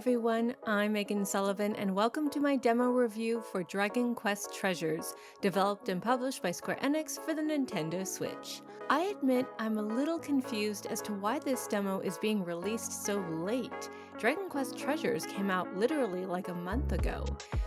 everyone, I'm Meghan Sullivan and welcome to my demo review for Dragon Quest Treasures, developed and published by Square Enix for the Nintendo Switch. I admit I'm a little confused as to why this demo is being released so late. Dragon Quest Treasures came out literally like a month ago.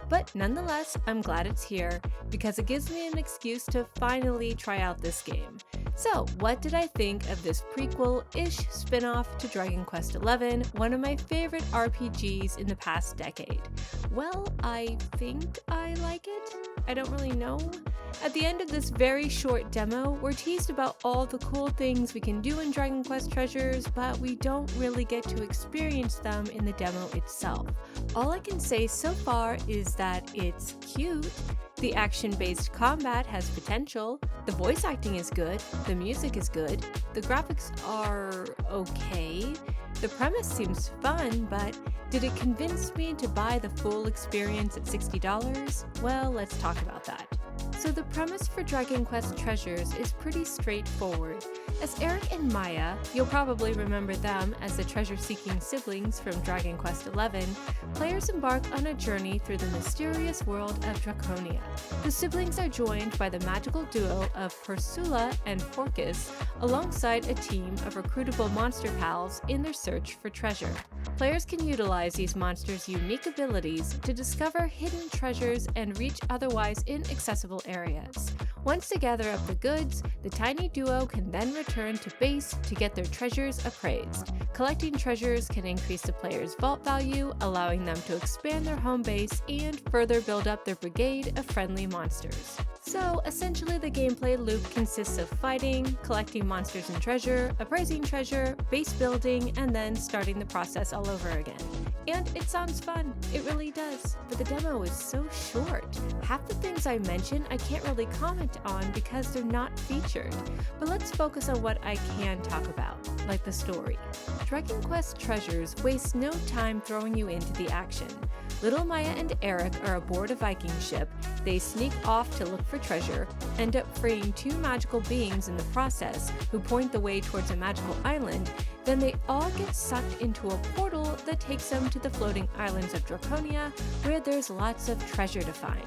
But nonetheless, I'm glad it's here, because it gives me an excuse to finally try out this game. So, what did I think of this prequel-ish spin-off to Dragon Quest XI, one of my favorite RPGs in the past decade? Well, I think I like it. I don't really know. At the end of this very short demo, we're teased about all the cool things we can do in Dragon Quest Treasures, but we don't really get to experience them in the demo itself. All I can say so far is that it's cute, the action-based combat has potential, the voice acting is good, the music is good, the graphics are okay, the premise seems fun, but did it convince me to buy the full experience at $60? Well, let's talk about that. So the premise for Dragon Quest Treasures is pretty straightforward. As Eric and Maya, you'll probably remember them as the treasure-seeking siblings from Dragon Quest XI, players embark on a journey through the mysterious world of Draconia. The siblings are joined by the magical duo of Persula and Forcus, alongside a team of recruitable monster pals in their search for treasure. Players can utilize these monsters' unique abilities to discover hidden treasures and reach otherwise inaccessible areas. Once they gather up the goods, the tiny duo can then return to base to get their treasures appraised. Collecting treasures can increase the player's vault value, allowing them to expand their home base and further build up their brigade of friendly monsters. So essentially the gameplay loop consists of fighting, collecting monsters and treasure, appraising treasure, base building, and then starting the process all over again. And it sounds fun, it really does, but the demo is so short. Half the things I mention I can't really comment on because they're not featured. But let's focus on what I can talk about, like the story. Dragon Quest Treasures wastes no time throwing you into the action. Little Maya and Eric are aboard a Viking ship, they sneak off to look for treasure, end up freeing two magical beings in the process who point the way towards a magical island, then they all get sucked into a portal that takes them to the floating islands of Draconia, where there's lots of treasure to find.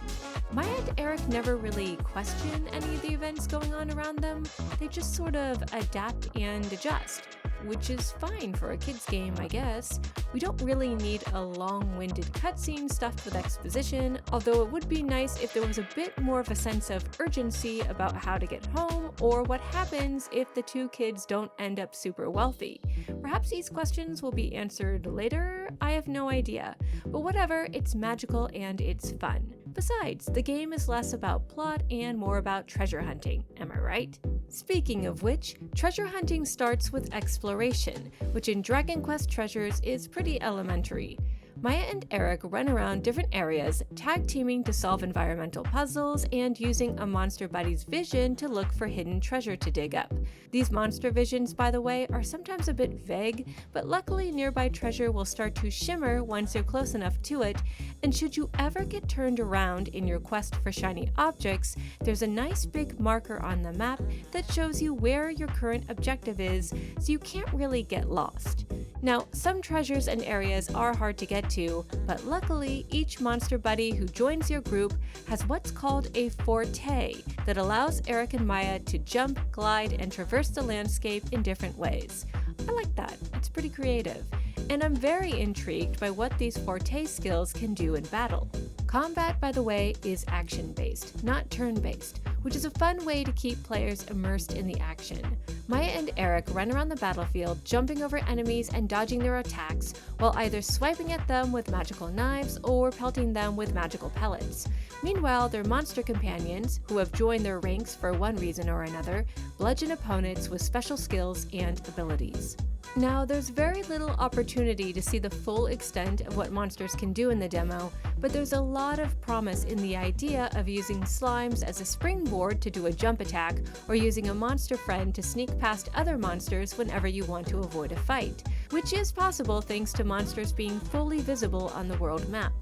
Maya and Eric never really question any of the events going on around them, they just sort of adapt and adjust. Which is fine for a kid's game, I guess. We don't really need a long-winded cutscene stuffed with exposition, although it would be nice if there was a bit more of a sense of urgency about how to get home, or what happens if the two kids don't end up super wealthy. Perhaps these questions will be answered later? I have no idea. But whatever, it's magical and it's fun. Besides, the game is less about plot and more about treasure hunting, am I right? Speaking of which, treasure hunting starts with exploration, which in Dragon Quest Treasures is pretty elementary. Maya and Eric run around different areas, tag-teaming to solve environmental puzzles and using a monster buddy's vision to look for hidden treasure to dig up. These monster visions, by the way, are sometimes a bit vague, but luckily nearby treasure will start to shimmer once you're close enough to it, and should you ever get turned around in your quest for shiny objects, there's a nice big marker on the map that shows you where your current objective is, so you can't really get lost. Now, some treasures and areas are hard to get to, but luckily each monster buddy who joins your group has what's called a forte that allows Eric and Maya to jump, glide, and traverse the landscape in different ways. I like that, it's pretty creative. And I'm very intrigued by what these forte skills can do in battle. Combat, by the way, is action-based, not turn-based, which is a fun way to keep players immersed in the action. Maya and Eric run around the battlefield, jumping over enemies and dodging their attacks, while either swiping at them with magical knives or pelting them with magical pellets. Meanwhile, their monster companions, who have joined their ranks for one reason or another, bludgeon opponents with special skills and abilities. Now, there's very little opportunity to see the full extent of what monsters can do in the demo, but there's a lot of promise in the idea of using slimes as a springboard to do a jump attack, or using a monster friend to sneak past other monsters whenever you want to avoid a fight, which is possible thanks to monsters being fully visible on the world map.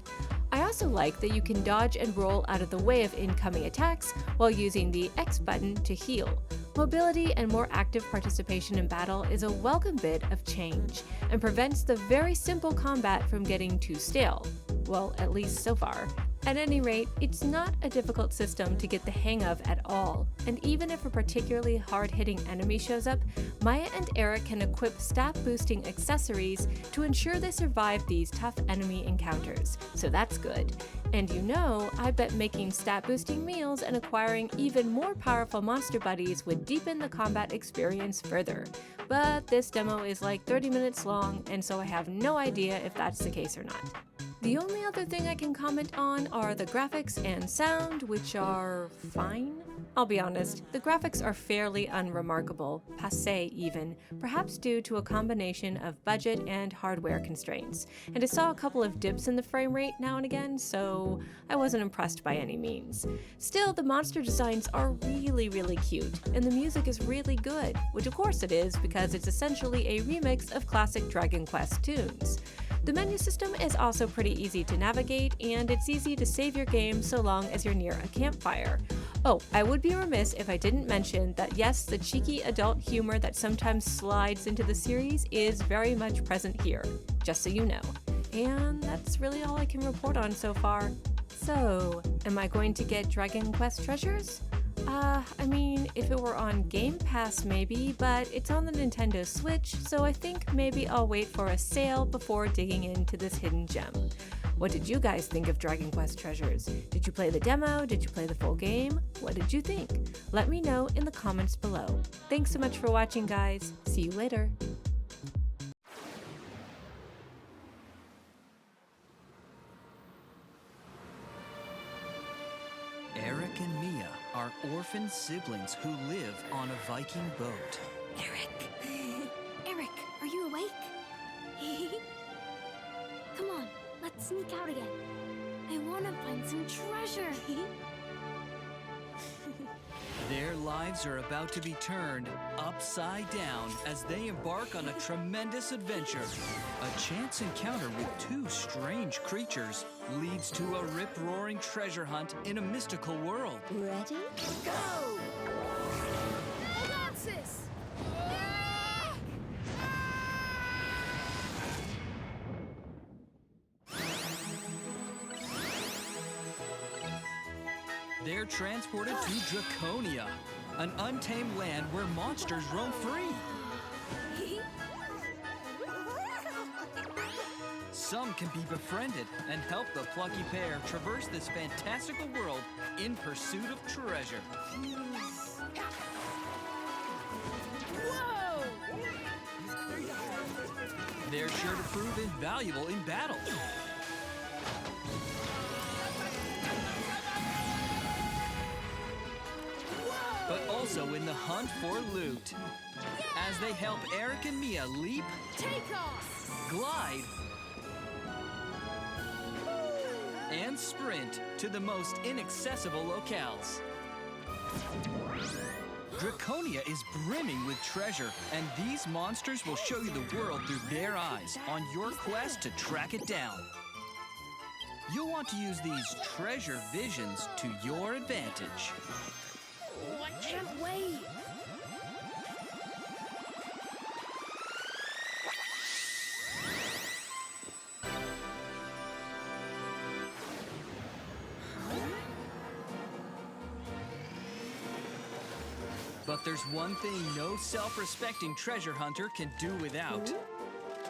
I also like that you can dodge and roll out of the way of incoming attacks while using the X button to heal. Mobility and more active participation in battle is a welcome bit of change and prevents the very simple combat from getting too stale. Well, at least so far. At any rate, it's not a difficult system to get the hang of at all, and even if a particularly hard-hitting enemy shows up, Maya and Eric can equip stat-boosting accessories to ensure they survive these tough enemy encounters, so that's good. And you know, I bet making stat-boosting meals and acquiring even more powerful monster buddies would deepen the combat experience further. But this demo is like 30 minutes long, and so I have no idea if that's the case or not. The only other thing I can comment on are the graphics and sound, which are fine. I'll be honest, the graphics are fairly unremarkable, passé even, perhaps due to a combination of budget and hardware constraints, and I saw a couple of dips in the frame rate now and again, so I wasn't impressed by any means. Still, the monster designs are really cute, and the music is really good, which of course it is because it's essentially a remix of classic Dragon Quest tunes. The menu system is also pretty easy to navigate, and it's easy to save your game so long as you're near a campfire. Oh, I would be remiss if I didn't mention that yes, the cheeky adult humor that sometimes slides into the series is very much present here, just so you know. And that's really all I can report on so far. So, am I going to get Dragon Quest treasures? I mean, if it were on Game Pass maybe, but it's on the Nintendo Switch, so I think maybe I'll wait for a sale before digging into this hidden gem. What did you guys think of Dragon Quest treasures? Did you play the demo? Did you play the full game? What did you think? Let me know in the comments below. Thanks so much for watching, guys. See you later. Eric and Mia are orphan siblings who live on a Viking boat. Eric! Eric, are you awake? Come on, let's sneak out again. I want to find some treasure. Their lives are about to be turned upside down as they embark on a tremendous adventure. A chance encounter with two strange creatures leads to a rip-roaring treasure hunt in a mystical world. Ready? Go! Hold on, sis! They're transported to Draconia, an untamed land where monsters roam free. Some can be befriended and help the plucky pair traverse this fantastical world in pursuit of treasure. Whoa! They're sure to prove invaluable in battle. But also in the hunt for loot. As they help Eric and Mia leap, Take off! glide, and sprint to the most inaccessible locales. Draconia is brimming with treasure, and these monsters will show you the world through their eyes on your quest to track it down. You'll want to use these treasure visions to your advantage. Oh, I can't wait! But there's one thing no self-respecting treasure hunter can do without,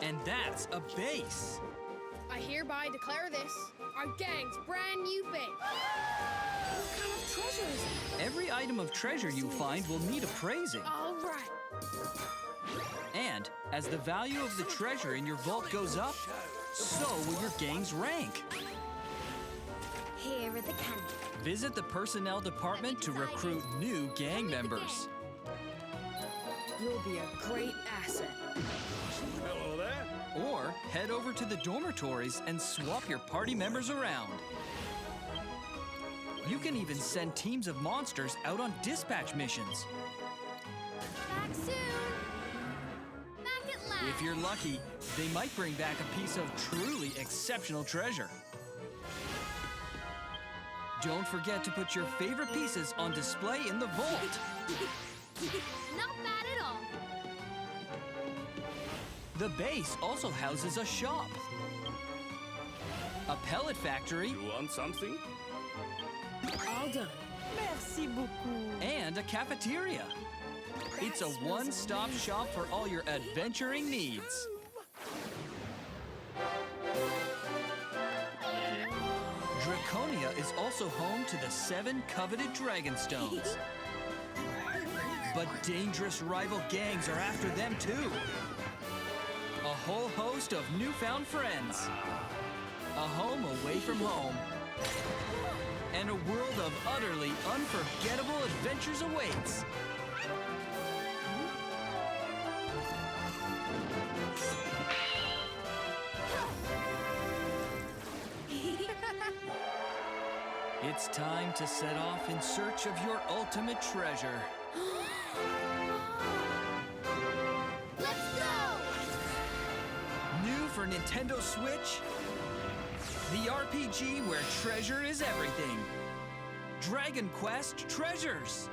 and that's a base. I hereby declare this our gang's brand new base. What kind of treasure is it? Every item of treasure you find will need appraising. All right. And as the value of the treasure in your vault goes up, so will your gang's rank. Here are the candies. Visit the personnel department to recruit new gang members. You'll be a great asset. Hello there. Or head over to the dormitories and swap your party members around. You can even send teams of monsters out on dispatch missions. Back soon. Back at last. If you're lucky, they might bring back a piece of truly exceptional treasure. Don't forget to put your favorite pieces on display in the vault. Not bad at all. The base also houses a shop, a pellet factory, You want something? All done. Merci beaucoup. and a cafeteria. It's a one-stop shop for all your adventuring needs. Draconia is also home to the 7 coveted dragon stones. But dangerous rival gangs are after them too. A whole host of newfound friends. A home away from home. And a world of utterly unforgettable adventures awaits. It's time to set off in search of your ultimate treasure. Let's go! New for Nintendo Switch, the RPG where treasure is everything. Dragon Quest Treasures.